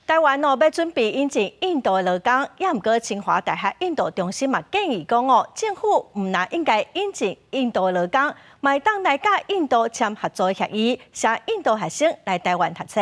台湾要准备引进印度劳工，也毋过清华大学印度中心嘛建议讲政府毋但应该引进印度劳工，嘛当来甲印度签合作协议，使印度学生来台湾读册。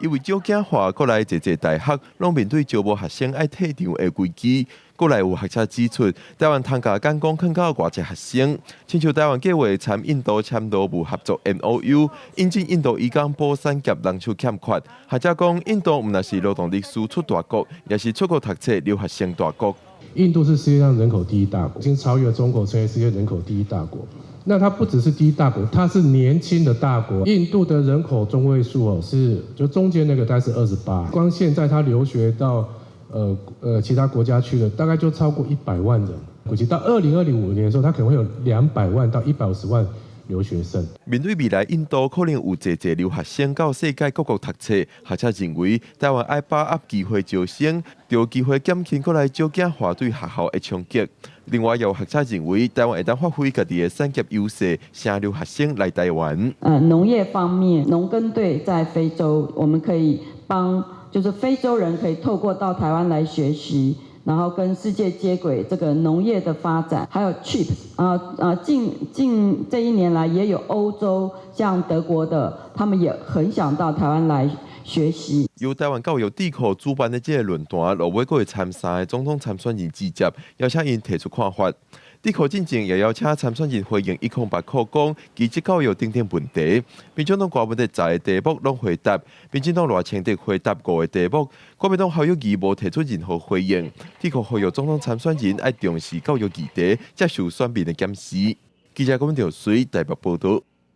因为少子化，国内侪大学拢面对招募学生爱退场的危机。国内有学者指出，台湾通价干工坑到外籍学生，亲像台湾计划参印度签劳务合作 MOU， 引进印度移工补产业人手欠缺。学者讲，印度毋但是劳动力输出大国，也是出国读册留学生大国。印度是世界上人口第一大国，已经超越中国，成为世界人口第一大国。那它不只是第一大国，它是年轻的大国。印度的人口中位数就中间那个大概是28，光现在他留学到其他国家去的，大概就超过100万人。估计到2025年的时候，他可能会有200万到150万留学生。面对未来印度可能有侪留学生到世界各国读册，学者认为台湾爱把握机会招生，就有机会减轻国内少子化对学校的冲击。另外，有学者认为台湾会当发挥家己的产业优势，请留学生来台湾。农业方面，农耕队在非洲，我们可以帮，就是非洲人可以透过到台湾来学习。然后跟世界接轨这个农业的发展，还有 CHIPS 近这1年来也有欧洲像德国的，他们也很想到台湾来学习。由台湾教育智库主办的这个论坛，落尾会参赛的总统参选人直接邀请因提出看法。智库进前也邀请参选人回应108课讲基职教育等问题，民进党国文的10个题目拢回答，民进党赖清德回答5个题目，国民党校友义无提出任何回应。智库呼吁总统参选人要重视教育议题，接受选民的检视。记者郭文条随台北报道。